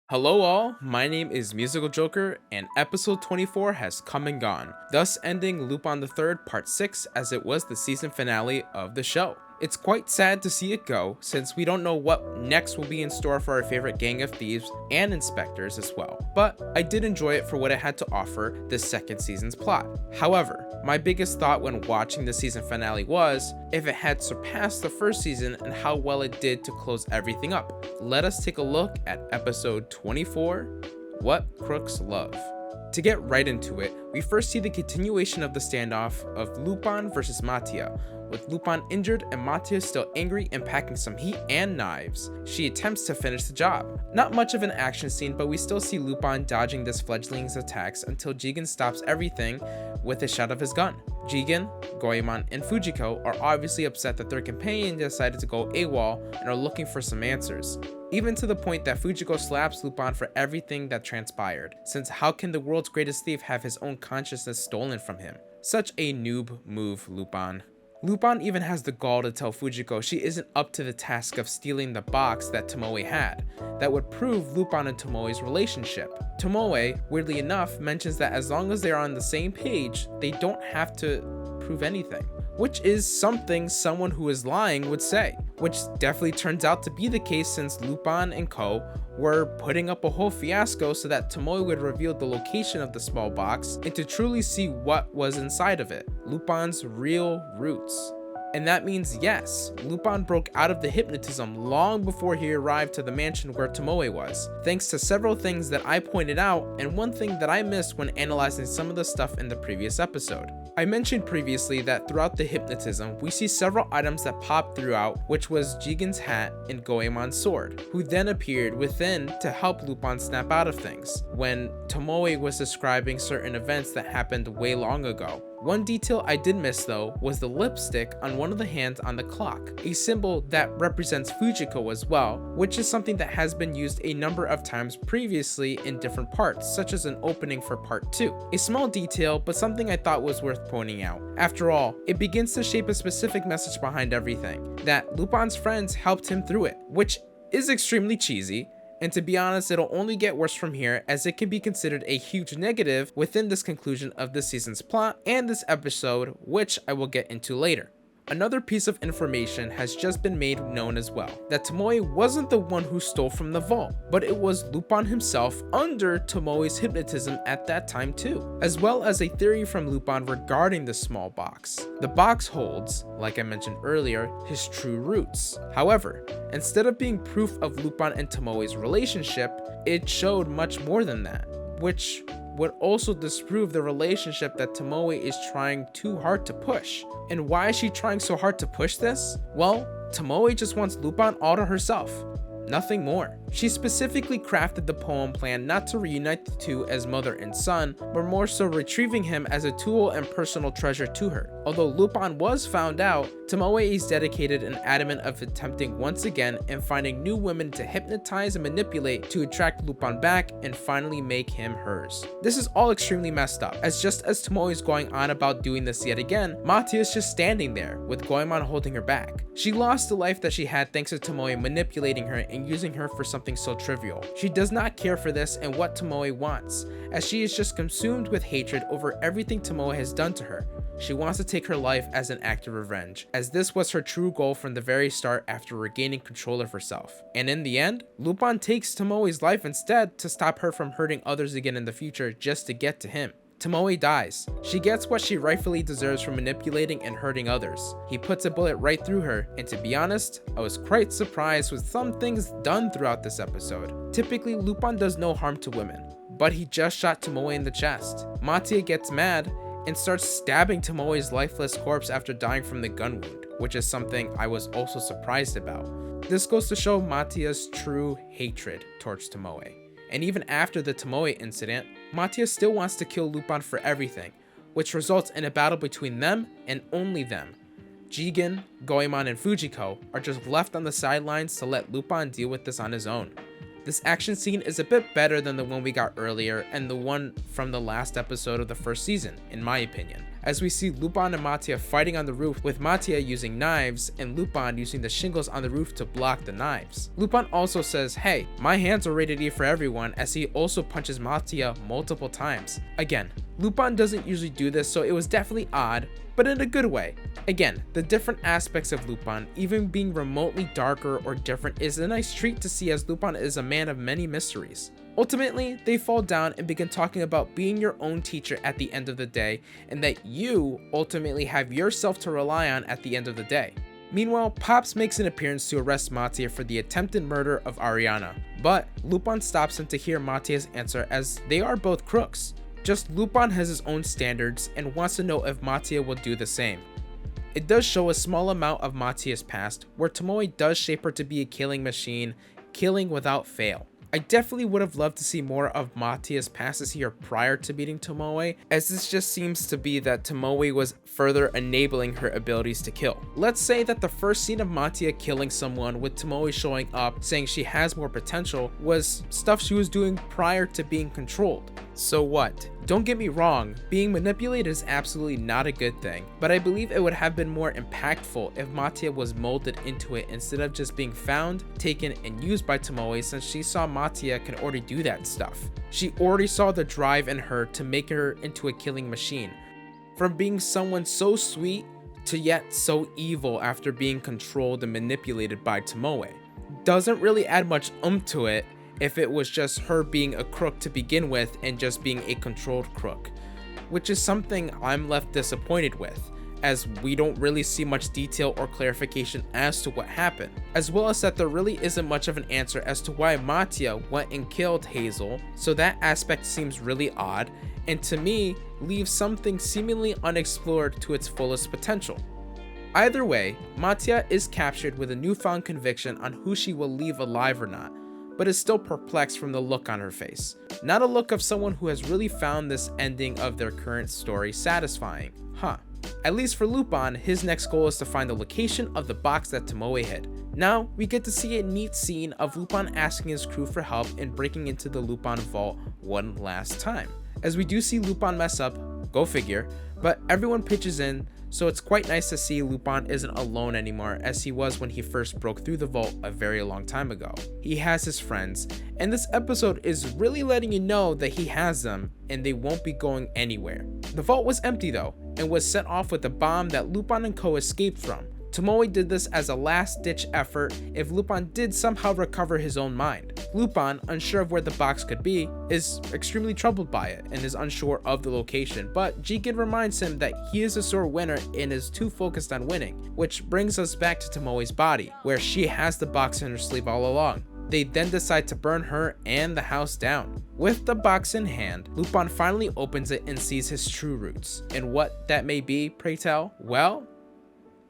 Hello all, my name is Musical Joker, and episode 24 has come and gone, thus ending Lupin III Part 6 as it was the season finale of the show. It's quite sad to see it go, since we don't know what next will be in store for our favorite gang of thieves and inspectors as well, but I did enjoy it for what it had to offer this second season's plot. However, my biggest thought when watching the season finale was if it had surpassed the first season and how well it did to close everything up. Let us take a look at episode 24, What Crooks Love. To get right into it, we first see the continuation of the standoff of Lupin versus Mattia, with Lupin injured and Mattia still angry and packing some heat and knives. She attempts to finish the job. Not much of an action scene, but we still see Lupin dodging this fledgling's attacks until Jigen stops everything with a shot of his gun. Jigen, Goemon, and Fujiko are obviously upset that their companion decided to go AWOL and are looking for some answers. Even to the point that Fujiko slaps Lupin for everything that transpired, since how can the world's greatest thief have his own consciousness stolen from him? Such a noob move, Lupin. Lupin even has the gall to tell Fujiko she isn't up to the task of stealing the box that Tomoe had, that would prove Lupin and Tomoe's relationship. Tomoe, weirdly enough, mentions that as long as they are on the same page, they don't have to prove anything, which is something someone who is lying would say, which definitely turns out to be the case since Lupin and co were putting up a whole fiasco so that Tomoe would reveal the location of the small box and to truly see what was inside of it, Lupin's real roots. And that means yes, Lupin broke out of the hypnotism long before he arrived to the mansion where Tomoe was, thanks to several things that I pointed out and one thing that I missed when analyzing some of the stuff in the previous episode. I mentioned previously that throughout the hypnotism, we see several items that pop throughout, which was Jigen's hat and Goemon's sword, who then appeared within to help Lupin snap out of things, when Tomoe was describing certain events that happened way long ago. One detail I did miss though was the lipstick on one of the hands on the clock, a symbol that represents Fujiko as well, which is something that has been used a number of times previously in different parts, such as an opening for part 2. A small detail, but something I thought was worth pointing out. After all, it begins to shape a specific message behind everything, that Lupin's friends helped him through it, which is extremely cheesy. And to be honest, it'll only get worse from here, as it can be considered a huge negative within this conclusion of this season's plot and this episode, which I will get into later. Another piece of information has just been made known as well, that Tomoe wasn't the one who stole from the vault, but it was Lupin himself under Tomoe's hypnotism at that time too, as well as a theory from Lupin regarding the small box. The box holds, like I mentioned earlier, his true roots. However, instead of being proof of Lupin and Tomoe's relationship, it showed much more than that, which would also disprove the relationship that Tomoe is trying too hard to push. And why is she trying so hard to push this? Well, Tomoe just wants Lupin all to herself. Nothing more. She specifically crafted the poem plan not to reunite the two as mother and son, but more so retrieving him as a tool and personal treasure to her. Although Lupin was found out, Tomoe is dedicated and adamant of attempting once again and finding new women to hypnotize and manipulate to attract Lupin back and finally make him hers. This is all extremely messed up, as just as Tomoe is going on about doing this yet again, Mattia is just standing there with Goemon holding her back. She lost the life that she had thanks to Tomoe manipulating her and using her for something so trivial. She does not care for this and what Tomoe wants, as she is just consumed with hatred over everything Tomoe has done to her. She wants to take her life as an act of revenge, as this was her true goal from the very start after regaining control of herself. And in the end, Lupin takes Tomoe's life instead to stop her from hurting others again in the future just to get to him. Tomoe dies. She gets what she rightfully deserves for manipulating and hurting others. He puts a bullet right through her, and to be honest, I was quite surprised with some things done throughout this episode. Typically, Lupin does no harm to women, but he just shot Tomoe in the chest. Mattia gets mad and starts stabbing Tomoe's lifeless corpse after dying from the gun wound, which is something I was also surprised about. This goes to show Mattia's true hatred towards Tomoe. And even after the Tomoe incident, Mattia still wants to kill Lupin for everything, which results in a battle between them and only them. Jigen, Goemon, and Fujiko are just left on the sidelines to let Lupin deal with this on his own. This action scene is a bit better than the one we got earlier and the one from the last episode of the first season, in my opinion, as we see Lupin and Mattia fighting on the roof, with Mattia using knives and Lupin using the shingles on the roof to block the knives. Lupin also says, "Hey, my hands are rated E for everyone," as he also punches Mattia multiple times. Again, Lupin doesn't usually do this, so it was definitely odd, but in a good way. Again, the different aspects of Lupin, even being remotely darker or different, is a nice treat to see, as Lupin is a man of many mysteries. Ultimately, they fall down and begin talking about being your own teacher at the end of the day, and that you ultimately have yourself to rely on at the end of the day. Meanwhile, Pops makes an appearance to arrest Mattia for the attempted murder of Ariana, but Lupin stops him to hear Mattia's answer, as they are both crooks. Just Lupin has his own standards and wants to know if Mattia will do the same. It does show a small amount of Mattia's past, where Tomoe does shape her to be a killing machine, killing without fail. I definitely would have loved to see more of Mattia's past as here prior to meeting Tomoe, as this just seems to be that Tomoe was further enabling her abilities to kill. Let's say that the first scene of Mattia killing someone with Tomoe showing up saying she has more potential was stuff she was doing prior to being controlled. So what? Don't get me wrong, being manipulated is absolutely not a good thing, but I believe it would have been more impactful if Mattia was molded into it instead of just being found, taken, and used by Tomoe, since she saw Mattia can already do that stuff. She already saw the drive in her to make her into a killing machine. From being someone so sweet to yet so evil after being controlled and manipulated by Tomoe. Doesn't really add much to it if it was just her being a crook to begin with and just being a controlled crook, which is something I'm left disappointed with, as we don't really see much detail or clarification as to what happened, as well as that there really isn't much of an answer as to why Mattia went and killed Hazel, so that aspect seems really odd, and to me leaves something seemingly unexplored to its fullest potential. Either way, Mattia is captured with a newfound conviction on who she will leave alive or not, but is still perplexed from the look on her face. Not a look of someone who has really found this ending of their current story satisfying. At least for Lupin, his next goal is to find the location of the box that Tomoe hid. Now, we get to see a neat scene of Lupin asking his crew for help in breaking into the Lupin vault one last time. As we do see Lupin mess up, go figure, but everyone pitches in, so it's quite nice to see Lupin isn't alone anymore as he was when he first broke through the vault a very long time ago. He has his friends, and this episode is really letting you know that he has them and they won't be going anywhere. The vault was empty though, and was set off with the bomb that Lupin and co escaped from. Tomoe did this as a last-ditch effort if Lupin did somehow recover his own mind. Lupin, unsure of where the box could be, is extremely troubled by it and is unsure of the location, but Jigen reminds him that he is a sore winner and is too focused on winning, which brings us back to Tomoe's body, where she has the box in her sleeve all along. They then decide to burn her and the house down. With the box in hand, Lupin finally opens it and sees his true roots. And what that may be, pray tell? Well,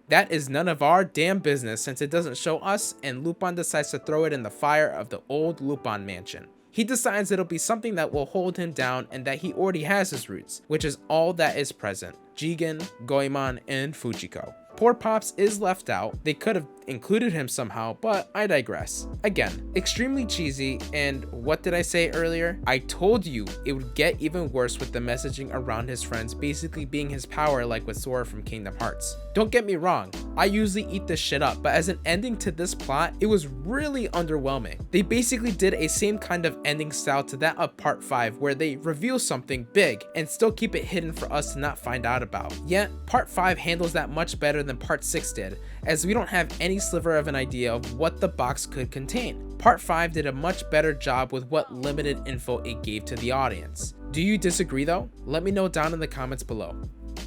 that is none of our damn business since it doesn't show us, and Lupin decides to throw it in the fire of the old Lupin mansion. He decides it'll be something that will hold him down and that he already has his roots, which is all that is present: Jigen, Goemon, and Fujiko. Poor Pops is left out. They could have included him somehow, but I digress. Again, extremely cheesy, and what did I say earlier? I told you it would get even worse with the messaging around his friends basically being his power, like with Sora from Kingdom Hearts. Don't get me wrong, I usually eat this shit up, but as an ending to this plot, it was really underwhelming. They basically did a same kind of ending style to that of part 5, where they reveal something big and still keep it hidden for us to not find out about. Yet, part 5 handles that much better than part 6 did, as we don't have any sliver of an idea of what the box could contain. Part 5 did a much better job with what limited info it gave to the audience. Do you disagree though? Let me know down in the comments below.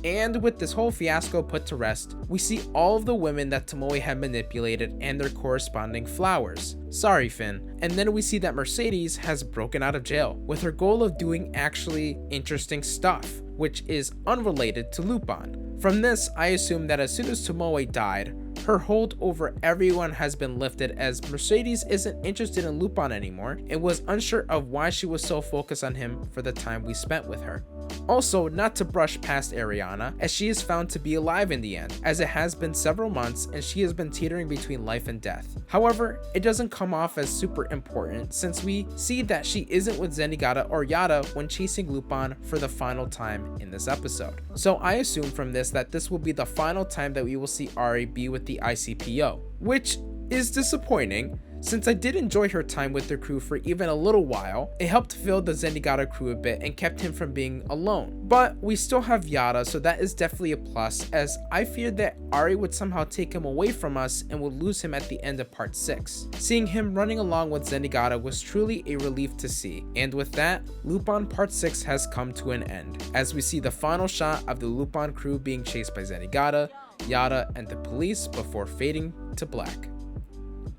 And with this whole fiasco put to rest, we see all of the women that Tomoe had manipulated and their corresponding flowers. Sorry, Finn. And then we see that Mercedes has broken out of jail with her goal of doing actually interesting stuff, which is unrelated to Lupin. From this, I assume that as soon as Tomoe died, her hold over everyone has been lifted, as Mercedes isn't interested in Lupin anymore and was unsure of why she was so focused on him for the time we spent with her. Also, not to brush past Ariana, as she is found to be alive in the end, as it has been several months and she has been teetering between life and death. However, it doesn't come off as super important since we see that she isn't with Zenigata or Yada when chasing Lupin for the final time in this episode. So I assume from this that this will be the final time that we will see Ari be with the ICPO, which is disappointing since I did enjoy her time with the crew for even a little while. It helped fill the Zenigata crew a bit and kept him from being alone. But we still have Yada, so that is definitely a plus, as I feared that Ari would somehow take him away from us and would lose him at the end of part 6. Seeing him running along with Zenigata was truly a relief to see. And with that, Lupin part 6 has come to an end, as we see the final shot of the Lupin crew being chased by Zenigata, Yada, and the police before fading to black.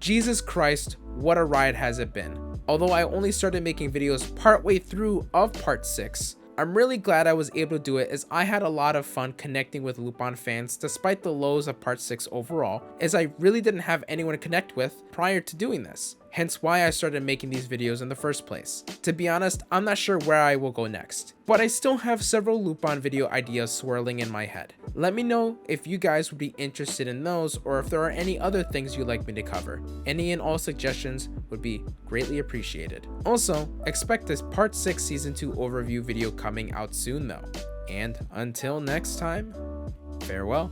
Jesus Christ, what a ride has it been. Although I only started making videos partway through of part 6, I'm really glad I was able to do it, as I had a lot of fun connecting with Lupin fans despite the lows of part 6 overall, as I really didn't have anyone to connect with prior to doing this. Hence why I started making these videos in the first place. To be honest, I'm not sure where I will go next, but I still have several Lupin video ideas swirling in my head. Let me know if you guys would be interested in those, or if there are any other things you'd like me to cover. Any and all suggestions would be greatly appreciated. Also, expect this part 6 season 2 overview video coming out soon though. And until next time, farewell.